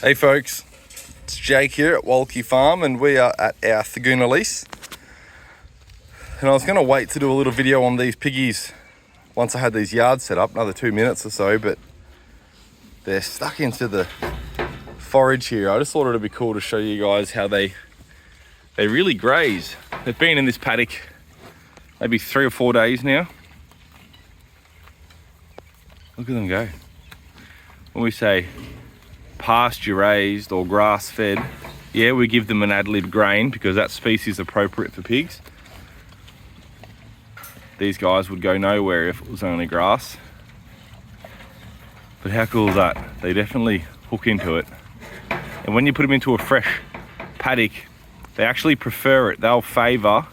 Hey folks, it's Jake here at Walkie Farm and we are at our Thaguna lease. And I was going to wait to do a little video on these piggies once I had these yards set up, another 2 minutes or so, but they're stuck into the forage here. I just thought it'd be cool to show you guys how they really graze. They've been in this paddock maybe 3 or 4 days now. Look at them go. When we say pasture-raised or grass-fed, yeah, we give them an ad-lib grain because that species is appropriate for pigs. These guys would go nowhere if it was only grass. But how cool is that? They definitely hook into it. And when you put them into a fresh paddock, they actually prefer it. They'll favour,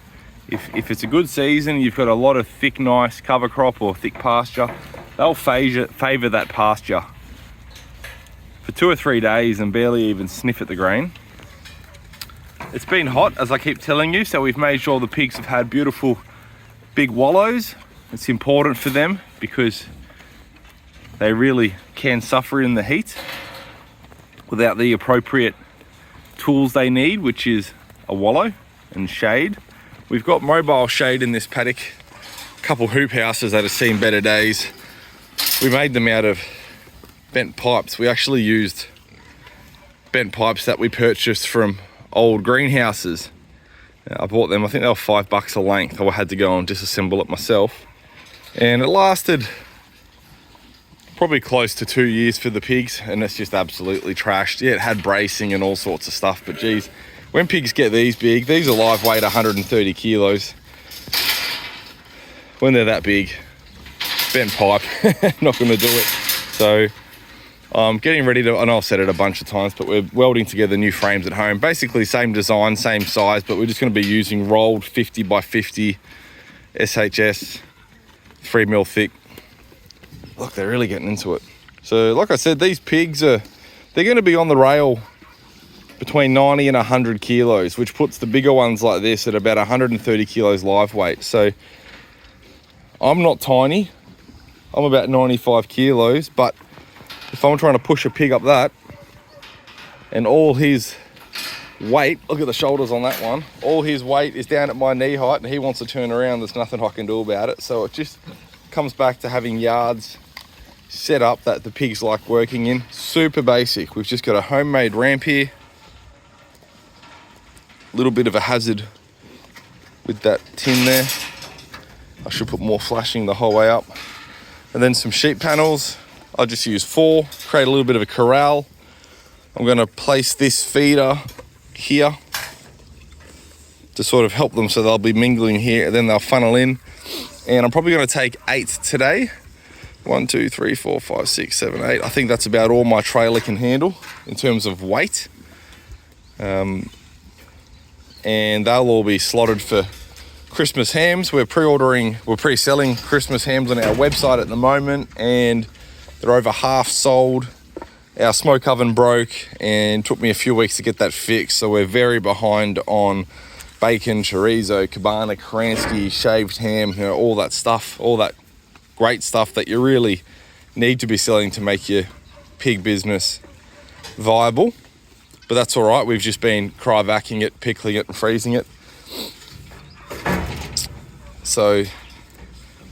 if it's a good season, you've got a lot of thick, nice cover crop or thick pasture, they'll favour that pasture for 2 or 3 days and barely even sniff at the grain. It's been hot, as I keep telling you, so we've made sure the pigs have had beautiful big wallows. It's important for them because they really can suffer in the heat without the appropriate tools they need, which is a wallow and shade. We've got mobile shade in this paddock, a couple hoop houses that have seen better days. We made them out of bent pipes. We actually used bent pipes that we purchased from old greenhouses. I bought them, I think they were $5 a length. I had to go and disassemble it myself. And it lasted probably close to 2 years for the pigs, and it's just absolutely trashed. Yeah, it had bracing and all sorts of stuff, but geez, when pigs get these big, these are live weight 130 kilos. When they're that big, bent pipe, not gonna do it. So I'm getting ready to, and I've said it a bunch of times, but we're welding together new frames at home. Basically same design, same size, but we're just gonna be using rolled 50 by 50 SHS, 3mm thick. Look, they're really getting into it. So like I said, these pigs they're gonna be on the rail between 90 and 100 kilos, which puts the bigger ones like this at about 130 kilos live weight. So I'm not tiny, I'm about 95 kilos, but if I'm trying to push a pig up that and all his weight, look at the shoulders on that one, all his weight is down at my knee height and he wants to turn around, there's nothing I can do about it. So it just comes back to having yards set up that the pigs like working in. Super basic. We've just got a homemade ramp here. A little bit of a hazard with that tin there. I should put more flashing the whole way up. And then some sheep panels. I just use 4, create a little bit of a corral. I'm going to place this feeder here to sort of help them so they'll be mingling here and then they'll funnel in. And I'm probably going to take 8 today. 1, 2, 3, 4, 5, 6, 7, 8. I think that's about all my trailer can handle in terms of weight. And they'll all be slotted for Christmas hams. We're pre-selling Christmas hams on our website at the moment, and they're over half sold. Our smoke oven broke and took me a few weeks to get that fixed, so we're very behind on bacon, chorizo, cabana, Kransky, shaved ham, you know, all that stuff, all that great stuff that you really need to be selling to make your pig business viable. But that's all right, we've just been cryovacuuming it, pickling it and freezing it. So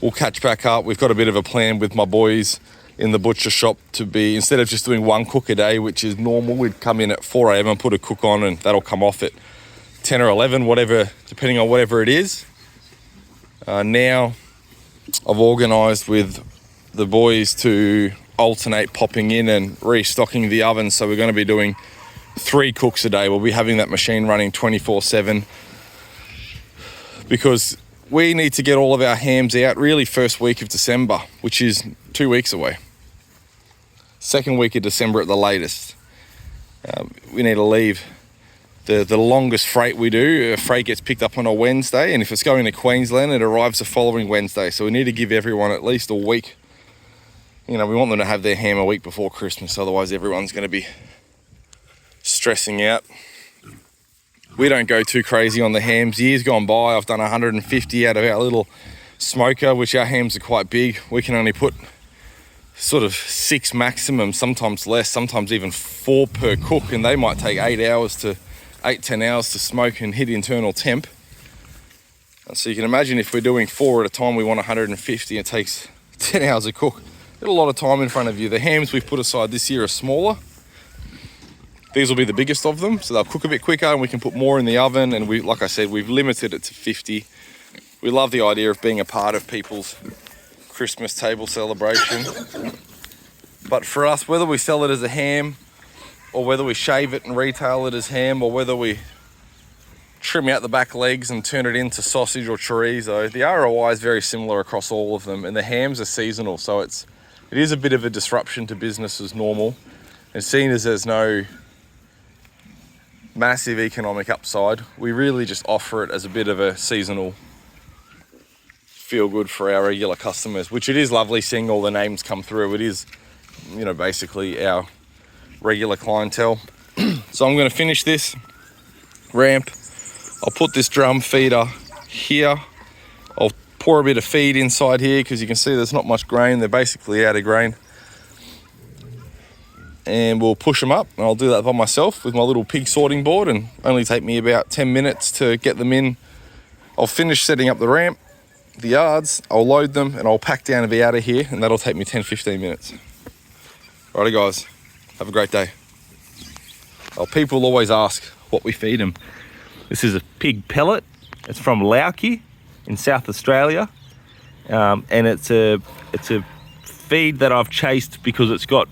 we'll catch back up. We've got a bit of a plan with my boys in the butcher shop to be, instead of just doing 1 cook a day, which is normal, we'd come in at 4 a.m. and put a cook on and that'll come off at 10 or 11, whatever, depending on whatever it is. Now I've organised with the boys to alternate popping in and restocking the oven, so we're going to be doing 3 cooks a day. We'll be having that machine running 24/7 because we need to get all of our hams out really first week of December, which is 2 weeks away. Second week of December at the latest. We need to leave the longest freight we do. Freight gets picked up on a Wednesday, and if it's going to Queensland, it arrives the following Wednesday. So we need to give everyone at least a week. You know, we want them to have their ham a week before Christmas, otherwise everyone's going to be stressing out. We don't go too crazy on the hams. Years gone by, I've done 150 out of our little smoker, which our hams are quite big. We can only put sort of 6 maximum, sometimes less, sometimes even 4 per cook, and they might take 10 hours to smoke and hit internal temp. And so you can imagine if we're doing 4 at a time, we want 150, it takes 10 hours to cook. Got a lot of time in front of you. The hams we've put aside this year are smaller. These will be the biggest of them, so they'll cook a bit quicker and we can put more in the oven. And we, like I said, we've limited it to 50. We love the idea of being a part of people's Christmas table celebration. But for us, whether we sell it as a ham or whether we shave it and retail it as ham, or whether we trim out the back legs and turn it into sausage or chorizo, the ROI is very similar across all of them, and the hams are seasonal, so it is a bit of a disruption to business as normal. And seeing as there's no massive economic upside, we really just offer it as a bit of a seasonal feel good for our regular customers, which it is lovely seeing all the names come through. It is, you know, basically our regular clientele. So I'm going to finish this ramp. I'll put this drum feeder here. I'll pour a bit of feed inside here because you can see there's not much grain. They're basically out of grain. And we'll push them up, and I'll do that by myself with my little pig sorting board, and only take me about 10 minutes to get them in. I'll finish setting up the ramp, the yards, I'll load them, and I'll pack down and be out of here, and that'll take me 10-15 minutes. Alrighty guys, have a great day. Well, people always ask what we feed them. This is a pig pellet. It's from Lauki in South Australia, and it's a feed that I've chased because it's got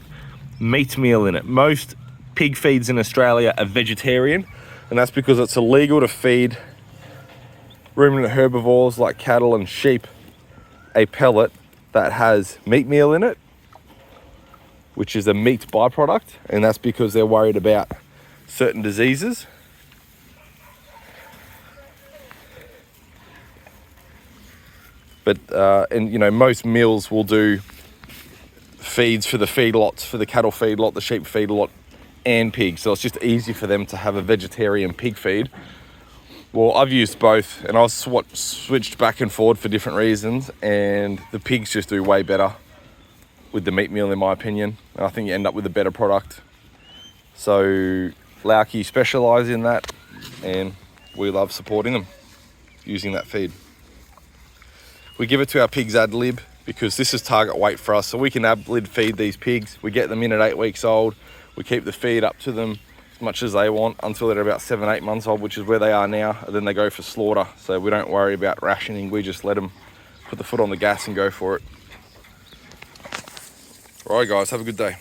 meat meal in it. Most pig feeds in Australia are vegetarian, and that's because it's illegal to feed ruminant herbivores like cattle and sheep a pellet that has meat meal in it, which is a meat byproduct, and that's because they're worried about certain diseases. But and you know, most mills will do feeds for the feedlots, for the cattle feedlot, the sheep feedlot, and pigs. So it's just easy for them to have a vegetarian pig feed. Well, I've used both, and I've switched back and forward for different reasons, and the pigs just do way better with the meat meal, in my opinion. And I think you end up with a better product. So Lauki specialise in that, and we love supporting them using that feed. We give it to our pigs ad lib because this is target weight for us, so we can ad lib feed these pigs. We get them in at 8 weeks old. We keep the feed up to them as much as they want until they're about 7-8 months old, which is where they are now, and then they go for slaughter. So we don't worry about rationing. We just let them put the foot on the gas and go for it. All right guys, have a good day.